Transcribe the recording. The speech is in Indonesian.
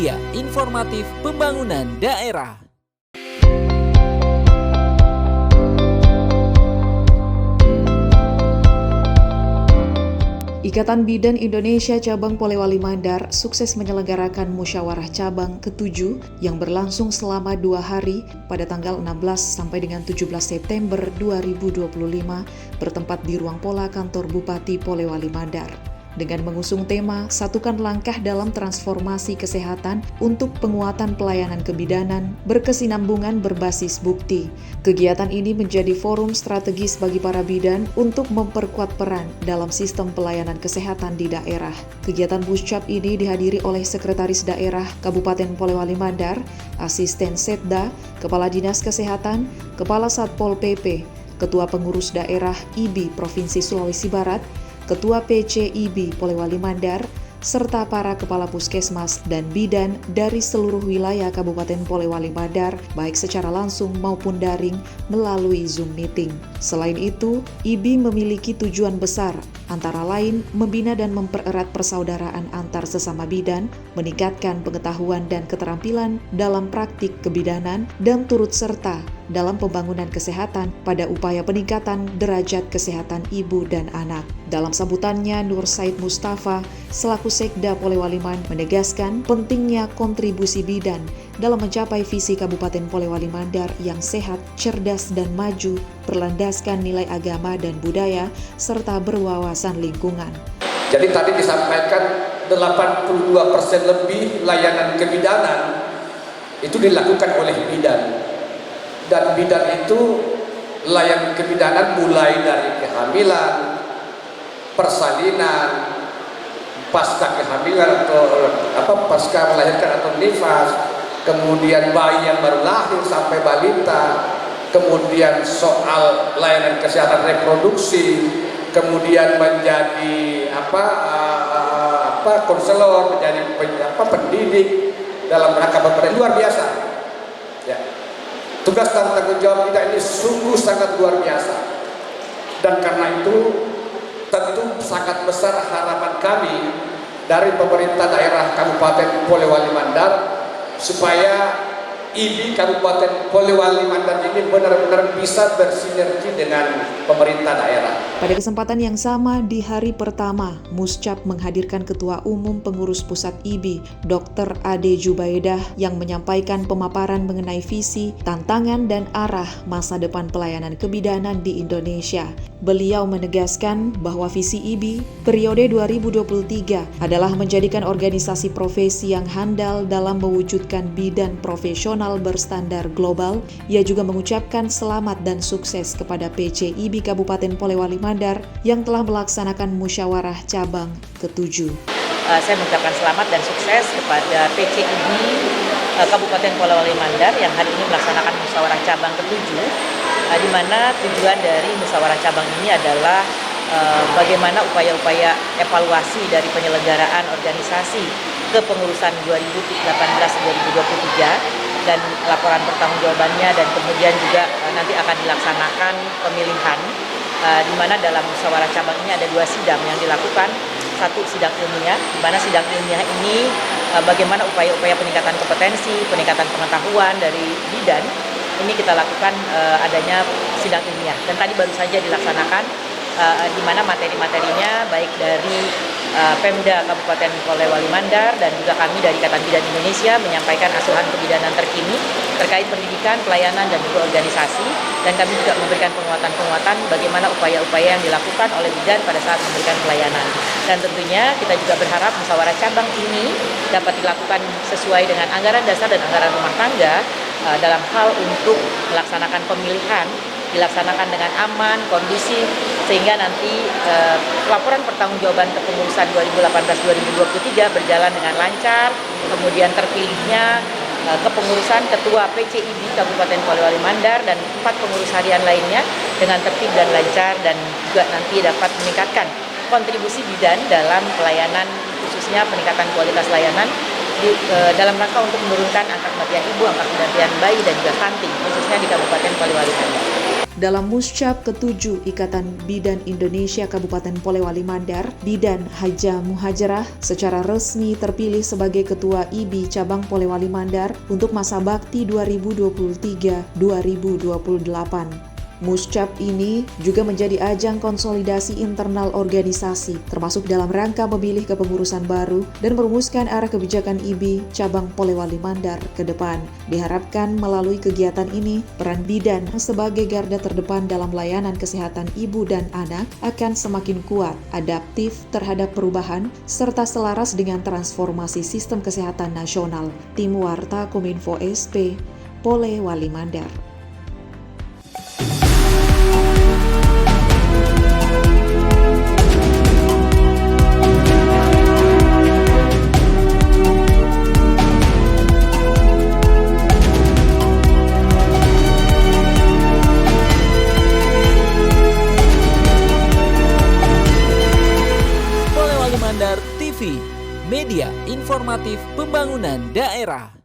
media informatif pembangunan daerah. Ikatan Bidan Indonesia Cabang Polewali Mandar sukses menyelenggarakan musyawarah cabang ke-7 yang berlangsung selama 2 hari pada tanggal 16 sampai dengan 17 September 2025 bertempat di Ruang Pola Kantor Bupati Polewali Mandar. Dengan mengusung tema Satukan Langkah dalam Transformasi Kesehatan untuk Penguatan Pelayanan Kebidanan Berkesinambungan Berbasis Bukti. Kegiatan ini menjadi forum strategis bagi para bidan untuk memperkuat peran dalam sistem pelayanan kesehatan di daerah. Kegiatan Puscap ini dihadiri oleh Sekretaris Daerah Kabupaten Polewali Mandar, Asisten Setda, Kepala Dinas Kesehatan, Kepala Satpol PP, Ketua Pengurus Daerah IBI Provinsi Sulawesi Barat, Ketua PC IBI Polewali Mandar, serta para kepala puskesmas dan bidan dari seluruh wilayah Kabupaten Polewali Mandar, baik secara langsung maupun daring melalui Zoom meeting. Selain itu, IBI memiliki tujuan besar, antara lain membina dan mempererat persaudaraan antar sesama bidan, meningkatkan pengetahuan dan keterampilan dalam praktik kebidanan, dan turut serta dalam pembangunan kesehatan pada upaya peningkatan derajat kesehatan ibu dan anak. Dalam sambutannya, Nur Said Mustafa selaku Sekda Polewali Mandar menegaskan pentingnya kontribusi bidan dalam mencapai visi Kabupaten Polewali Mandar yang sehat, cerdas, dan maju, berlandaskan nilai agama dan budaya, serta berwawasan lingkungan. Jadi tadi disampaikan 82% lebih layanan kebidanan itu dilakukan oleh bidan. Dan bidan itu layanan kebidanan mulai dari kehamilan, persalinan, pasca kehamilan atau pasca melahirkan atau nifas, kemudian bayi yang baru lahir sampai balita, kemudian soal layanan kesehatan reproduksi, kemudian menjadi konselor, menjadi pendidik dalam rangka berperan luar biasa. Ya. Tugas dan tanggung jawab kita ini sungguh sangat luar biasa. Dan karena itu tentu sangat besar harapan kami dari pemerintah daerah Kabupaten Polewali Mandar supaya IBI Kabupaten Polewali Mandar ini benar-benar bisa bersinergi dengan pemerintah daerah. Pada kesempatan yang sama, di hari pertama, Muscap menghadirkan Ketua Umum Pengurus Pusat IBI, Dr. Ade Jubaidah, yang menyampaikan pemaparan mengenai visi, tantangan, dan arah masa depan pelayanan kebidanan di Indonesia. Beliau menegaskan bahwa visi IBI periode 2023 adalah menjadikan organisasi profesi yang handal dalam mewujudkan bidan profesional berstandar global. Ia juga mengucapkan selamat dan sukses kepada PC IBI Kabupaten Polewali Mandar yang telah melaksanakan musyawarah cabang ke-7. Saya mengucapkan selamat dan sukses kepada PC IBI Kabupaten Polewali Mandar yang hari ini melaksanakan musyawarah cabang ke-7, di mana tujuan dari musyawarah cabang ini adalah bagaimana upaya-upaya evaluasi dari penyelenggaraan organisasi kepengurusan 2018-2023 dan laporan pertanggungjawabannya, dan kemudian juga nanti akan dilaksanakan pemilihan, di mana dalam musyawarah cabang ini ada 2 sidang yang dilakukan. Satu, sidang ilmiah, di mana sidang ilmiah ini bagaimana upaya-upaya peningkatan kompetensi, peningkatan pengetahuan dari bidan. Ini kita lakukan adanya sidang ilmiah, dan tadi baru saja dilaksanakan di mana materi-materinya baik dari Pemda Kabupaten Polewali Mandar dan juga kami dari Ikatan Bidan Indonesia menyampaikan asuhan kebidanan terkini terkait pendidikan, pelayanan, dan juga organisasi, dan kami juga memberikan penguatan-penguatan bagaimana upaya-upaya yang dilakukan oleh bidan pada saat memberikan pelayanan. Dan tentunya kita juga berharap musyawarah cabang ini dapat dilakukan sesuai dengan anggaran dasar dan anggaran rumah tangga dalam hal untuk melaksanakan pemilihan dilaksanakan dengan aman, kondusif, sehingga nanti laporan pertanggungjawaban kepengurusan 2018-2023 berjalan dengan lancar, kemudian terpilihnya kepengurusan Ketua PCIB Kabupaten Polewali Mandar dan 4 pengurus harian lainnya dengan tertib dan lancar, dan juga nanti dapat meningkatkan kontribusi bidan dalam pelayanan, khususnya peningkatan kualitas layanan dalam rangka untuk menurunkan angka kematian ibu, angka kematian bayi, dan juga stunting, khususnya di Kabupaten Polewali Mandar. Dalam Muscap ke-7 Ikatan Bidan Indonesia Kabupaten Polewali Mandar, Bidan Haja Muhajarah secara resmi terpilih sebagai Ketua IBI Cabang Polewali Mandar untuk masa bakti 2023-2028. Muscap ini juga menjadi ajang konsolidasi internal organisasi, termasuk dalam rangka memilih kepengurusan baru dan merumuskan arah kebijakan IBI Cabang Polewali Mandar ke depan. Diharapkan melalui kegiatan ini, peran bidan sebagai garda terdepan dalam layanan kesehatan ibu dan anak akan semakin kuat, adaptif terhadap perubahan, serta selaras dengan transformasi sistem kesehatan nasional. Tim Warta Kominfo SP, Polewali Mandar. Mandar TV, media informatif pembangunan daerah.